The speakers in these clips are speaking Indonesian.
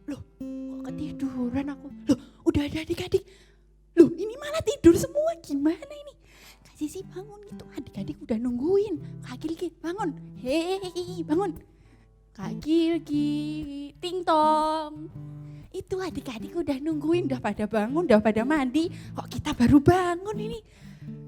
Loh, kok ketiduran aku? Loh, udah ada adik-adik. Loh, ini malah tidur semua. Gimana ini? Kak Sisi bangun itu, adik-adik udah nungguin. Kak Gilgi bangun. Hei, bangun. Kak Gilgi, ting tong. Itu adik-adik udah nungguin, udah pada bangun, udah pada mandi. Kok kita baru bangun ini?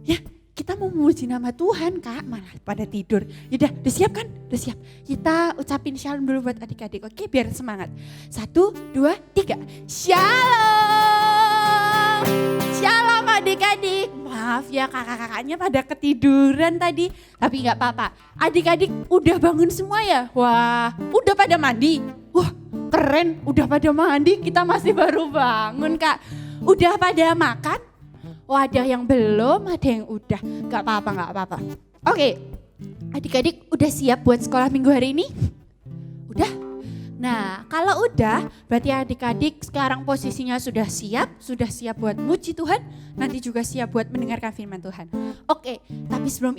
Ya, kita mau memuji nama Tuhan, Kak, malah pada tidur. Yaudah, udah siap kan? Udah siap. Kita ucapin shalom dulu buat adik-adik, oke? Biar semangat. 1, 2, 3. Shalom! Shalom adik-adik. Maaf ya kakak-kakaknya pada ketiduran tadi. Tapi gak apa-apa. Adik-adik udah bangun semua ya? Wah, udah pada mandi? Wah, keren. Udah pada mandi, kita masih baru bangun, Kak. Udah pada makan? Oh, ada yang belum, ada yang udah. Gak apa-apa. Oke, adik-adik udah siap buat sekolah minggu hari ini? Udah? Nah, kalau udah, berarti adik-adik sekarang posisinya sudah siap buat muji Tuhan, nanti juga siap buat mendengarkan firman Tuhan. Oke, tapi sebelum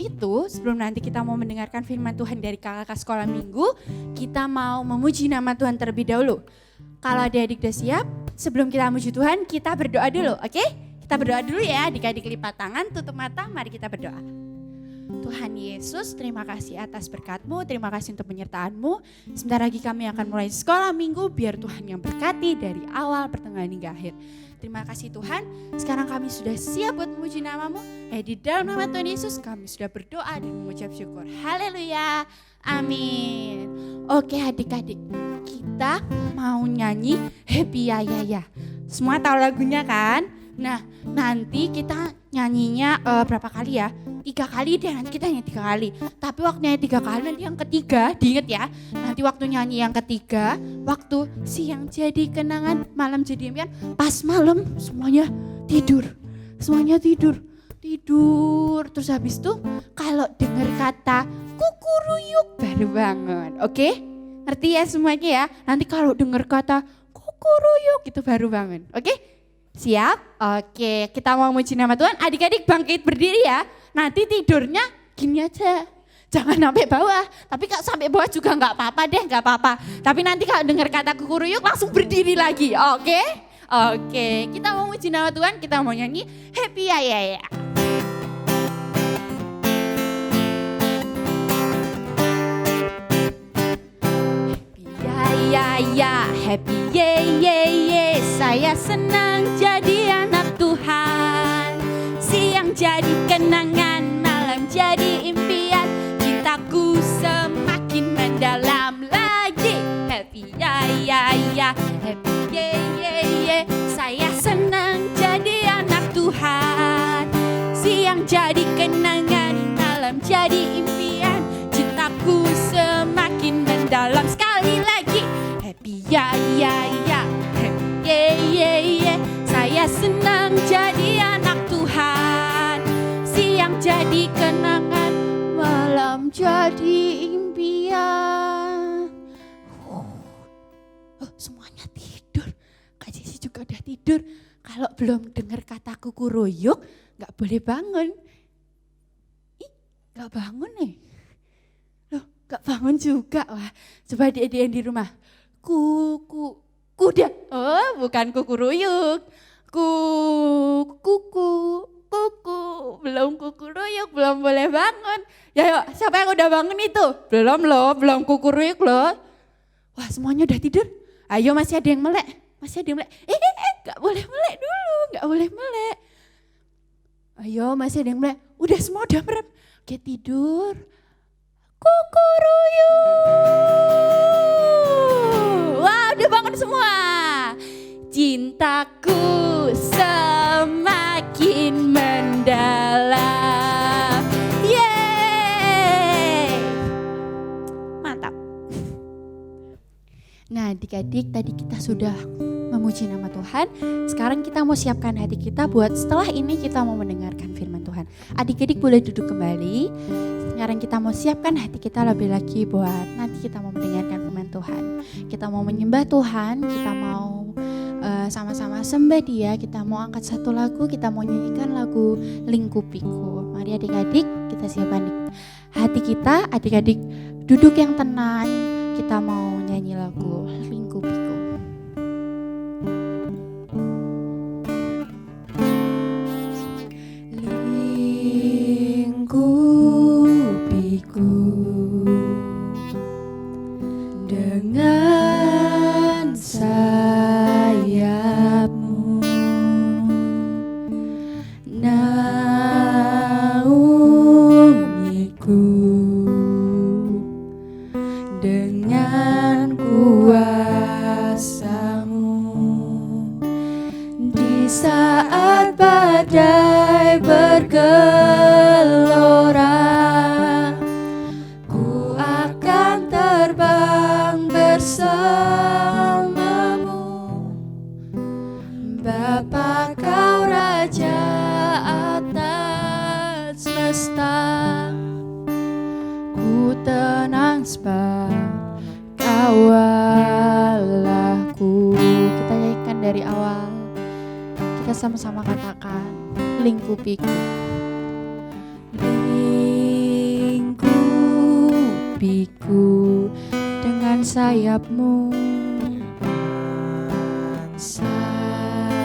nanti kita mau mendengarkan firman Tuhan dari kakak-kakak sekolah minggu, kita mau memuji nama Tuhan terlebih dahulu. Kalau adik-adik udah siap, sebelum kita memuji Tuhan, kita berdoa dulu, oke? Kita berdoa dulu ya, adik-adik lipat tangan, tutup mata, mari kita berdoa. Tuhan Yesus, terima kasih atas berkat-Mu, terima kasih untuk penyertaan-Mu. Sebentar lagi kami akan mulai sekolah minggu, biar Tuhan yang berkati dari awal, pertengahan hingga akhir. Terima kasih Tuhan, sekarang kami sudah siap buat memuji nama-Mu. Di dalam nama Tuhan Yesus kami sudah berdoa dan mengucap syukur. Haleluya, amin. Oke adik-adik, kita mau nyanyi Happy Ya Ya Ya. Semua tahu lagunya kan? Nah, nanti kita nyanyinya berapa kali ya? 3 kali deh, nanti kita nyanyi 3 kali. Tapi waktunya 3 kali, nanti yang ketiga, diinget ya. Nanti waktu nyanyi yang ketiga, waktu siang jadi kenangan, malam jadi impian. Pas malam semuanya tidur. Tidur. Terus habis itu kalau dengar kata kukuruyuk baru bangun. Oke? Ngerti ya semuanya ya? Nanti kalau dengar kata kukuruyuk itu baru bangun. Oke? Siap? Oke, kita mau muji nama Tuhan. Adik-adik bangkit berdiri ya. Nanti tidurnya gini aja. Jangan sampai bawah. Tapi kalau sampai bawah juga gak apa-apa deh, gak apa-apa. Tapi nanti kalau dengar kata kukuruyuk langsung berdiri lagi. Oke? Oke, kita mau muji nama Tuhan. Kita mau nyanyi Happy Ya Ya Ya. Happy ye ye ye, saya senang jadi anak Tuhan. Siang jadi kenangan, malam jadi impian. Cintaku semakin mendalam lagi. Happy ya ya ya, happy ye ye ye, saya senang jadi anak Tuhan. Siang jadi kenangan, malam jadi impian. Cintaku semakin mendalam sekali lagi. Happy ya ya ya, happy ye ye ye, saya senang jadi anak Tuhan. Siang jadi kenangan, malam jadi impian. Semuanya tidur. Kak Sisi juga udah tidur. Kalau belum dengar kata kukuruyuk, gak boleh bangun. Gak bangun nih. Loh, gak bangun juga. Wah, coba adik-adik yang di rumah. Kuda. Oh, bukan kukuruyuk. Kuku. Belum kukuruyuk, belum boleh bangun. Ya yuk, siapa yang udah bangun itu? Belum loh, belum kukuruyuk loh. Wah, semuanya udah tidur. Ayo, masih ada yang melek. Gak boleh melek dulu, gak boleh melek. Ayo, masih ada yang melek. Udah semua udah merem. Oke, tidur. Kukuruyuk. Wah, udah bangun semua. Cintaku semakin mendalam. Yeay. Mantap. Nah, adik-adik tadi kita sudah memuji nama Tuhan. Sekarang kita mau siapkan hati kita buat setelah ini kita mau mendengarkan firman Tuhan. Adik-adik boleh duduk kembali. Sekarang kita mau siapkan hati kita lebih lagi buat nanti kita mau mendengarkan firman Tuhan. Kita mau menyembah Tuhan, kita mau sama-sama sembah Dia, kita mau angkat satu lagu, kita mau nyanyikan lagu Lingkupiku. Mari adik-adik kita siapkan hati kita, adik-adik duduk yang tenang, kita mau nyanyi lagu Lingkupiku. sama-sama katakan, lingkupiku. Lingkupiku dengan sayapmu, sayapmu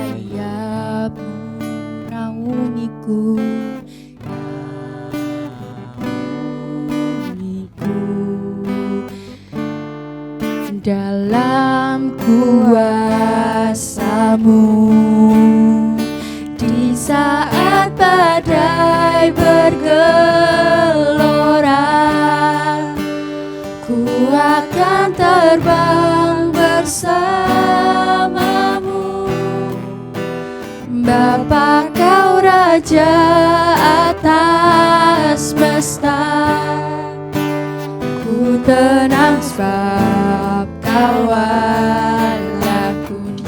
naungiku, dalam kuasa-Mu. Di saat badai bergelora, ku akan terbang bersama-Mu. Bapa, Kau Raja atas semesta, ku tenang sebab Kau Allahku. Di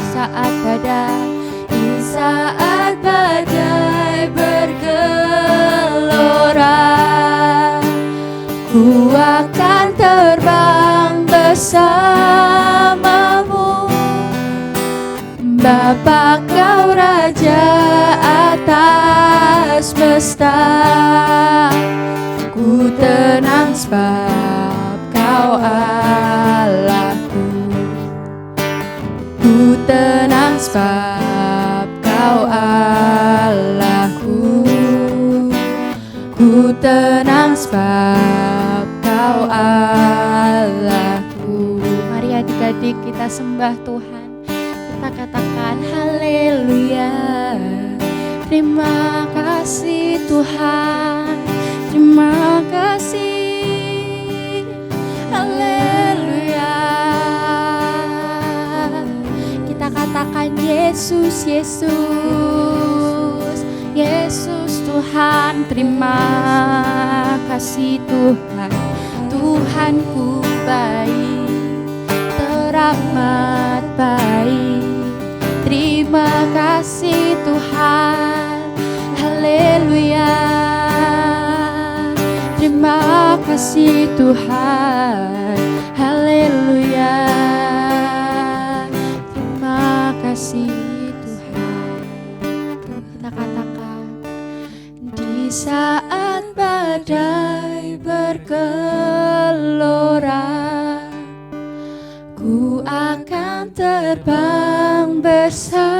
saat badai bergelora, ku akan terbang bersama-Mu. Bapa, Kau Raja atas semesta, ku tenang sebab Kau Allahku. Ku tenang sebab Kau Allahku. Ku tenang sebab Kau Allahku. Mari adik-adik kita sembah Tuhan. Kita katakan haleluya. Terima kasih Tuhan. Terima kasih. Haleluya. Kita katakan Yesus, Yesus, Yesus Tuhan. Terima kasih Tuhan. Tuhanku baik, teramat baik. Terima kasih Tuhan. Haleluya. Terima kasih Tuhan. Haleluya. Terima kasih Tuhan. Kita katakan, di saat badai bergelora, ku akan terbang bersama-Mu.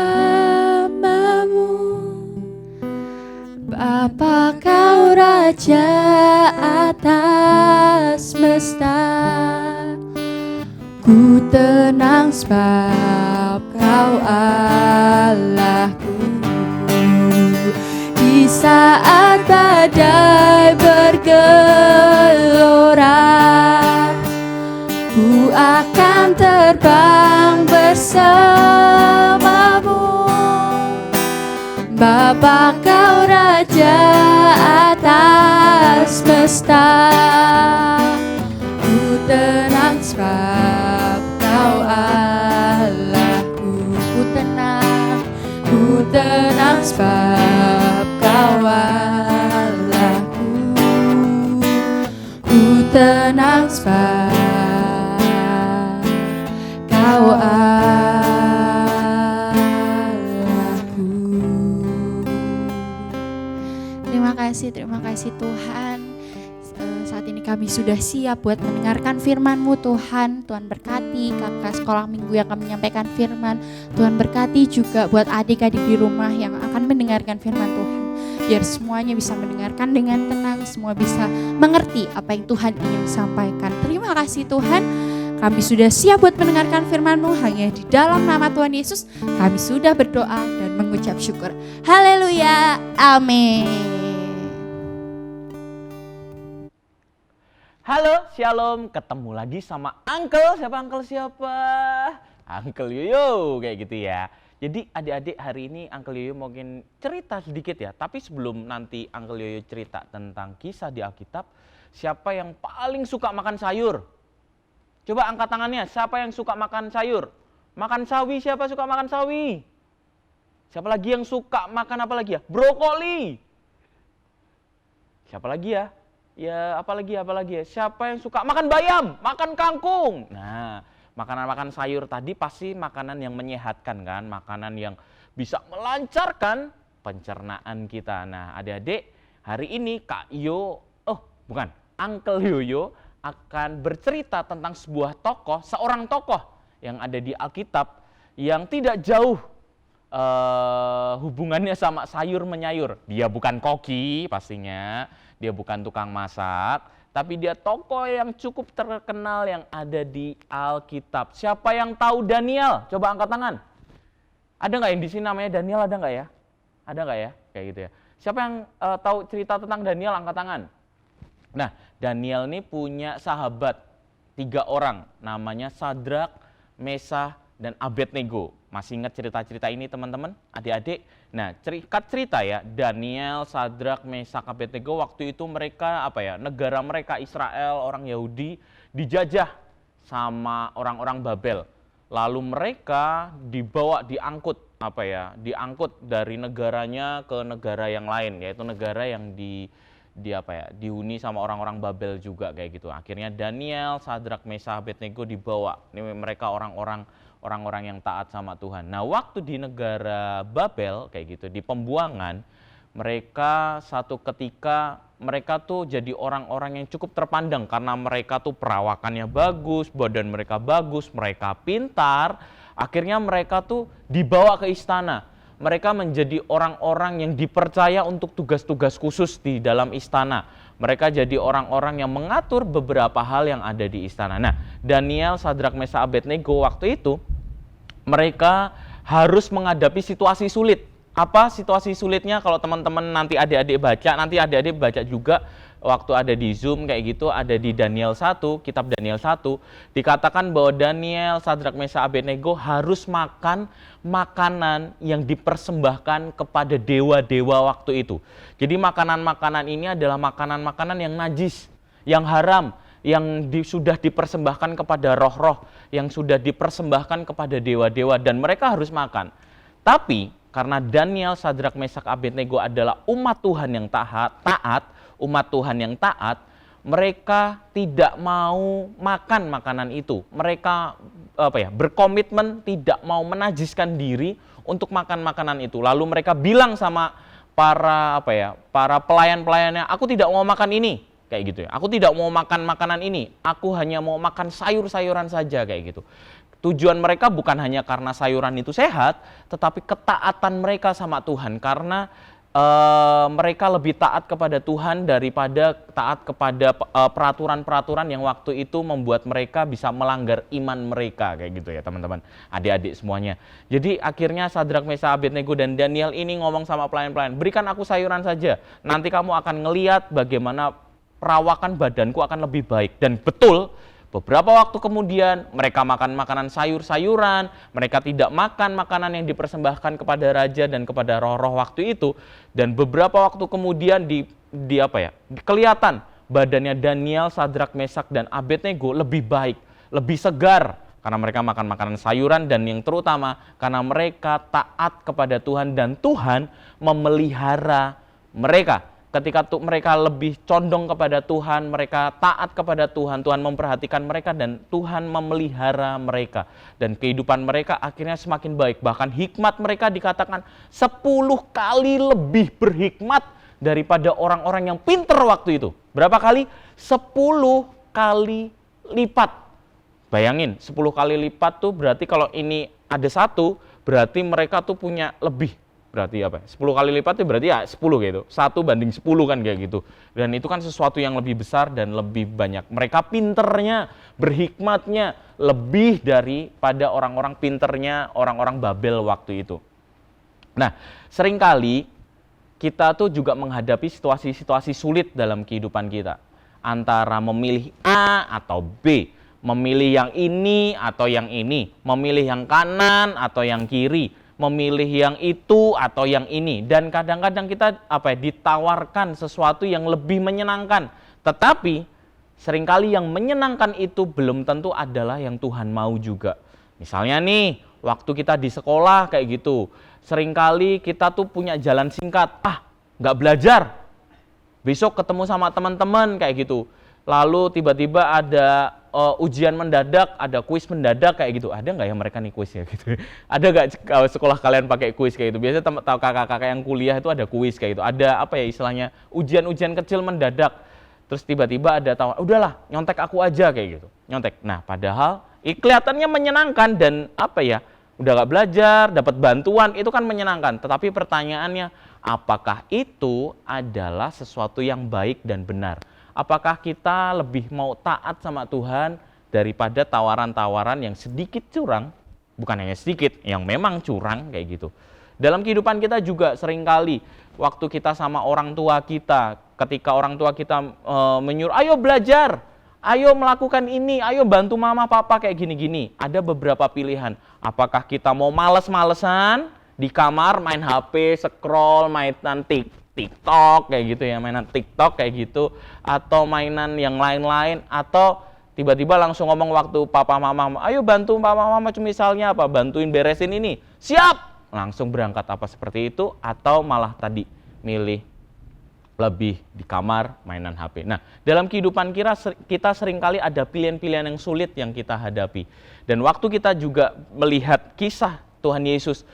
Bapa, Kau Raja atas semesta, ku tenang sebab Kau Allahku. Di saat badai bergelora, ku akan terbang bersama-Mu. Bapa, Kau Raja atas semesta, ku tenang sebab Kau Allahku. Ku tenang sebab Kau Allahku. Ku tenang sebab Kau Allahku. Terima kasih Tuhan. Saat ini kami sudah siap buat mendengarkan firman-Mu Tuhan. Tuhan berkati kakak sekolah minggu yang akan menyampaikan firman. Tuhan berkati juga buat adik-adik di rumah yang akan mendengarkan firman Tuhan. Biar semuanya bisa mendengarkan dengan tenang, semua bisa mengerti apa yang Tuhan ingin sampaikan. Terima kasih Tuhan. Kami sudah siap buat mendengarkan firman-Mu. Hanya di dalam nama Tuhan Yesus kami sudah berdoa dan mengucap syukur. Haleluya. Amin. Halo, Shalom. Ketemu lagi sama Uncle. Siapa Uncle siapa? Uncle Yoyo, kayak gitu ya. Jadi adik-adik hari ini Uncle Yoyo mungkin cerita sedikit ya. Tapi sebelum nanti Uncle Yoyo cerita tentang kisah di Alkitab, siapa yang paling suka makan sayur? Coba angkat tangannya, siapa yang suka makan sayur? Makan sawi, siapa suka makan sawi? Siapa lagi yang suka makan apa lagi ya? Brokoli. Siapa lagi ya? Ya apalagi ya, siapa yang suka makan bayam, makan kangkung. Nah, makanan-makanan sayur tadi pasti makanan yang menyehatkan kan, makanan yang bisa melancarkan pencernaan kita. Nah, adik-adik, hari ini Kak Yo, Uncle Yoyo akan bercerita tentang seorang tokoh yang ada di Alkitab yang tidak jauh hubungannya sama sayur menyayur. Dia bukan koki pastinya, dia bukan tukang masak, tapi dia tokoh yang cukup terkenal yang ada di Alkitab. Siapa yang tahu Daniel? Coba angkat tangan. Ada nggak yang di sini namanya Daniel, ada nggak ya? Ada nggak ya? Kayak gitu ya. Siapa yang tahu cerita tentang Daniel, angkat tangan. Nah, Daniel ini punya sahabat 3 orang, namanya Sadrak, Mesah, dan Abednego. Masih ingat cerita-cerita ini teman-teman, adik-adik? Nah, cerita ya, Daniel, Sadrak, Mesah, Abednego waktu itu mereka negara mereka Israel, orang Yahudi dijajah sama orang-orang Babel. Lalu mereka diangkut dari negaranya ke negara yang lain, yaitu negara yang dihuni sama orang-orang Babel juga kayak gitu. Akhirnya Daniel, Sadrak, Mesah, Abednego dibawa. Ini mereka orang-orang yang taat sama Tuhan. Nah, waktu di negara Babel kayak gitu, di pembuangan, mereka satu ketika mereka tuh jadi orang-orang yang cukup terpandang karena mereka tuh perawakannya bagus, badan mereka bagus, mereka pintar. Akhirnya mereka tuh dibawa ke istana. Mereka menjadi orang-orang yang dipercaya untuk tugas-tugas khusus di dalam istana. Mereka jadi orang-orang yang mengatur beberapa hal yang ada di istana. Nah, Daniel, Sadrak, Mesah, Abednego waktu itu mereka harus menghadapi situasi sulit. Apa situasi sulitnya? Kalau teman-teman nanti adik-adik baca juga waktu ada di Zoom kayak gitu, ada di Daniel 1, kitab Daniel 1, dikatakan bahwa Daniel, Sadrak, Mesah, Abednego harus makan makanan yang dipersembahkan kepada dewa-dewa waktu itu. Jadi makanan-makanan ini adalah makanan-makanan yang najis, yang haram, yang sudah dipersembahkan kepada roh-roh, yang sudah dipersembahkan kepada dewa-dewa, dan mereka harus makan. Tapi karena Daniel, Sadrak, Mesah, Abednego adalah umat Tuhan yang taat, mereka tidak mau makan makanan itu. Mereka berkomitmen tidak mau menajiskan diri untuk makan makanan itu. Lalu mereka bilang sama para pelayan-pelayannya, aku tidak mau makan ini, kayak gitu ya. Aku tidak mau makan makanan ini. Aku hanya mau makan sayur-sayuran saja, kayak gitu. Tujuan mereka bukan hanya karena sayuran itu sehat, tetapi ketaatan mereka sama Tuhan. Karena mereka lebih taat kepada Tuhan daripada taat kepada peraturan-peraturan yang waktu itu membuat mereka bisa melanggar iman mereka, kayak gitu ya teman-teman, adik-adik semuanya. Jadi akhirnya Sadrak, Mesah, Abednego dan Daniel ini ngomong sama pelayan-pelayan, berikan aku sayuran saja, nanti kamu akan ngelihat bagaimana perawakan badanku akan lebih baik. Dan betul, beberapa waktu kemudian mereka makan makanan sayur-sayuran, mereka tidak makan makanan yang dipersembahkan kepada raja dan kepada roh-roh waktu itu. Dan beberapa waktu kemudian kelihatan badannya Daniel, Sadrak, Mesah, dan Abednego lebih baik, lebih segar karena mereka makan makanan sayuran, dan yang terutama karena mereka taat kepada Tuhan dan Tuhan memelihara mereka. Ketika mereka lebih condong kepada Tuhan, mereka taat kepada Tuhan, Tuhan memperhatikan mereka dan Tuhan memelihara mereka. Dan kehidupan mereka akhirnya semakin baik. Bahkan hikmat mereka dikatakan 10 kali lebih berhikmat daripada orang-orang yang pintar waktu itu. Berapa kali? 10 kali lipat. Bayangin, 10 kali lipat tuh berarti kalau ini ada 1, berarti mereka tuh punya lebih. Berarti 10 kali lipat itu berarti 10 gitu. 1 banding 10 kan kayak gitu. Dan itu kan sesuatu yang lebih besar dan lebih banyak. Mereka pinternya, berhikmatnya lebih daripada orang-orang pinternya orang-orang Babel waktu itu. Nah, seringkali kita tuh juga menghadapi situasi-situasi sulit dalam kehidupan kita. Antara memilih A atau B, memilih yang ini atau yang ini, memilih yang kanan atau yang kiri, memilih yang itu atau yang ini. Dan kadang-kadang kita ditawarkan sesuatu yang lebih menyenangkan. Tetapi seringkali yang menyenangkan itu belum tentu adalah yang Tuhan mau juga. Misalnya nih, waktu kita di sekolah kayak gitu, seringkali kita tuh punya jalan singkat. Nggak belajar, besok ketemu sama teman-teman kayak gitu. Lalu tiba-tiba ada ujian mendadak, ada kuis mendadak kayak gitu. Ada nggak ya mereka nih kuis ya gitu? Ada nggak sekolah kalian pakai kuis kayak gitu? Biasanya tahu kakak-kakak yang kuliah itu ada kuis kayak gitu. Ada apa ya istilahnya ujian-ujian kecil mendadak. Terus tiba-tiba ada tawaran, udahlah nyontek aku aja kayak gitu. Nyontek. Nah padahal kelihatannya menyenangkan dan apa ya, udah nggak belajar, dapat bantuan, itu kan menyenangkan. Tetapi pertanyaannya, apakah itu adalah sesuatu yang baik dan benar? Apakah kita lebih mau taat sama Tuhan daripada tawaran-tawaran yang sedikit curang, bukan hanya sedikit, yang memang curang kayak gitu. Dalam kehidupan kita juga seringkali waktu kita sama orang tua kita, ketika orang tua kita menyuruh, ayo belajar, ayo melakukan ini, ayo bantu mama papa kayak gini-gini. Ada beberapa pilihan. Apakah kita mau males-malesan di kamar main HP, scroll, mainan TikTok kayak gitu ya, mainan TikTok kayak gitu, atau mainan yang lain-lain, atau tiba-tiba langsung ngomong waktu papa mama, ayo bantu papa mama, misalnya apa, bantuin beresin ini, siap, langsung berangkat apa seperti itu, atau malah tadi milih lebih di kamar mainan HP. Nah, dalam kehidupan kita seringkali ada pilihan-pilihan yang sulit yang kita hadapi. Dan waktu kita juga melihat kisah Tuhan Yesus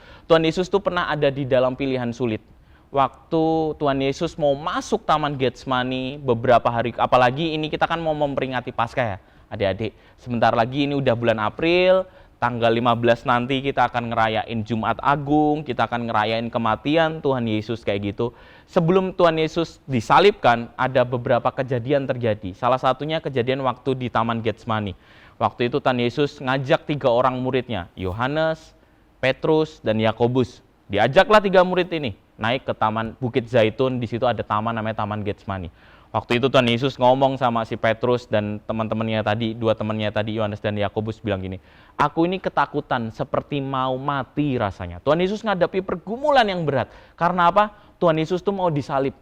tuh pernah ada di dalam pilihan sulit. Waktu Tuhan Yesus mau masuk Taman Getsemani beberapa hari, apalagi ini kita kan mau memperingati Paskah ya, adik-adik. Sebentar lagi ini udah bulan April, tanggal 15 nanti kita akan ngerayain Jumat Agung, kita akan ngerayain kematian Tuhan Yesus kayak gitu. Sebelum Tuhan Yesus disalibkan, ada beberapa kejadian terjadi. Salah satunya kejadian waktu di Taman Getsemani. Waktu itu Tuhan Yesus ngajak 3 orang muridnya, Yohanes, Petrus, dan Yakobus. Diajaklah 3 murid ini naik ke Taman Bukit Zaitun, di situ ada taman namanya Taman Getsemani. Waktu itu Tuhan Yesus ngomong sama si Petrus dan teman-temannya tadi, 2 temannya tadi, Yohanes dan Yakobus, bilang gini, aku ini ketakutan seperti mau mati rasanya. Tuhan Yesus menghadapi pergumulan yang berat. Karena apa? Tuhan Yesus tuh mau disalib.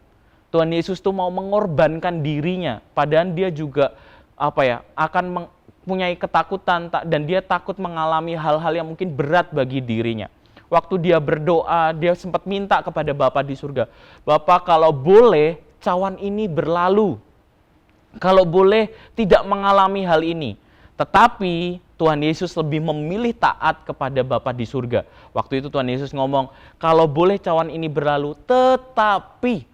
Tuhan Yesus tuh mau mengorbankan dirinya. Padahal dia juga akan mempunyai ketakutan dan dia takut mengalami hal-hal yang mungkin berat bagi dirinya. Waktu dia berdoa, dia sempat minta kepada Bapa di surga, Bapa kalau boleh cawan ini berlalu, kalau boleh tidak mengalami hal ini. Tetapi Tuhan Yesus lebih memilih taat kepada Bapa di surga. Waktu itu Tuhan Yesus ngomong, kalau boleh cawan ini berlalu, tetapi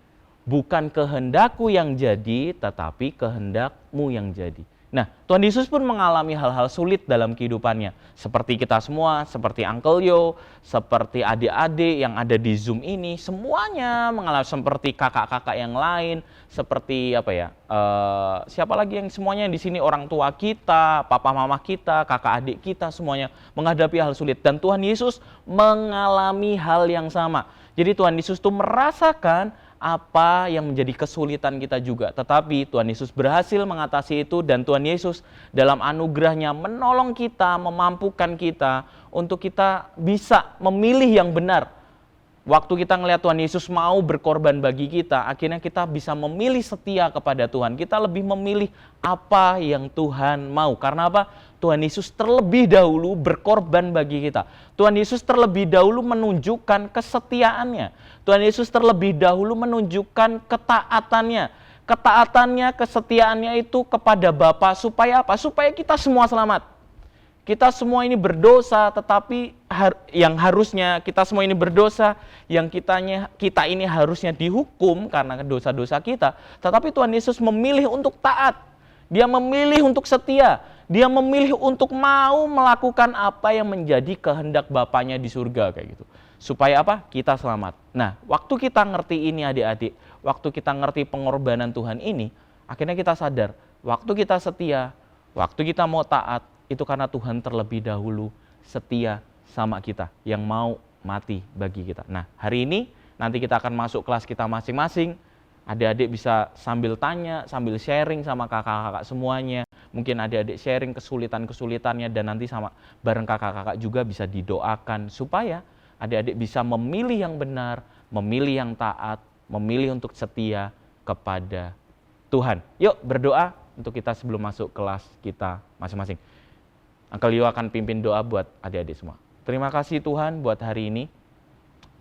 bukan kehendakku yang jadi, tetapi kehendakmu yang jadi. Nah, Tuhan Yesus pun mengalami hal-hal sulit dalam kehidupannya. Seperti kita semua, seperti Uncle Yo, seperti adik-adik yang ada di Zoom ini, semuanya mengalami, seperti kakak-kakak yang lain, seperti siapa lagi yang semuanya di sini, orang tua kita, papa mama kita, kakak adik kita, semuanya menghadapi hal sulit. Dan Tuhan Yesus mengalami hal yang sama. Jadi Tuhan Yesus tuh merasakan apa yang menjadi kesulitan kita juga. Tetapi Tuhan Yesus berhasil mengatasi itu dan Tuhan Yesus dalam anugerahnya menolong kita, memampukan kita untuk kita bisa memilih yang benar. Waktu kita ngelihat Tuhan Yesus mau berkorban bagi kita, akhirnya kita bisa memilih setia kepada Tuhan. Kita lebih memilih apa yang Tuhan mau. Karena apa? Tuhan Yesus terlebih dahulu berkorban bagi kita. Tuhan Yesus terlebih dahulu menunjukkan kesetiaannya. Tuhan Yesus terlebih dahulu menunjukkan ketaatannya. Ketaatannya, kesetiaannya itu kepada Bapa supaya apa? Supaya kita semua selamat. Kita semua ini berdosa, tetapi yang harusnya kita semua ini berdosa, yang kita ini harusnya dihukum karena dosa-dosa kita. Tetapi Tuhan Yesus memilih untuk taat. Dia memilih untuk setia. Dia memilih untuk mau melakukan apa yang menjadi kehendak Bapanya di surga kayak gitu. Supaya apa? Kita selamat. Nah, waktu kita ngerti ini adik-adik, waktu kita ngerti pengorbanan Tuhan ini, akhirnya kita sadar, waktu kita setia, waktu kita mau taat, itu karena Tuhan terlebih dahulu setia sama kita, yang mau mati bagi kita. Nah, hari ini nanti kita akan masuk kelas kita masing-masing. Adik-adik bisa sambil tanya, sambil sharing sama kakak-kakak semuanya. Mungkin adik-adik sharing kesulitan-kesulitannya dan nanti sama bareng kakak-kakak juga bisa didoakan supaya adik-adik bisa memilih yang benar, memilih yang taat, memilih untuk setia kepada Tuhan. Yuk berdoa untuk kita sebelum masuk kelas kita masing-masing. Uncle Yo akan pimpin doa buat adik-adik semua. Terima kasih Tuhan buat hari ini.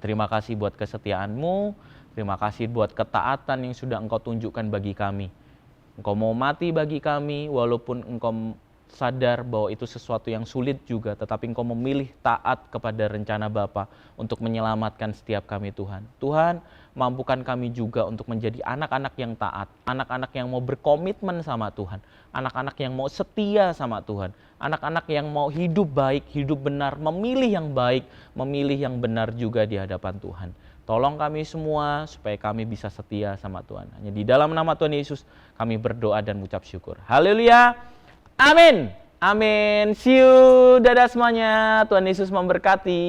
Terima kasih buat kesetiaan-Mu. Terima kasih buat ketaatan yang sudah Engkau tunjukkan bagi kami. Engkau mau mati bagi kami, walaupun Engkau sadar bahwa itu sesuatu yang sulit juga, tetapi Engkau memilih taat kepada rencana Bapa untuk menyelamatkan setiap kami Tuhan. Tuhan, mampukan kami juga untuk menjadi anak-anak yang taat, anak-anak yang mau berkomitmen sama Tuhan, anak-anak yang mau setia sama Tuhan, anak-anak yang mau hidup baik, hidup benar, memilih yang baik, memilih yang benar juga di hadapan Tuhan. Tolong kami semua supaya kami bisa setia sama Tuhan. Hanya di dalam nama Tuhan Yesus kami berdoa dan mengucap syukur. Haleluya. Amin. Amin. See you. Dadah semuanya. Tuhan Yesus memberkati.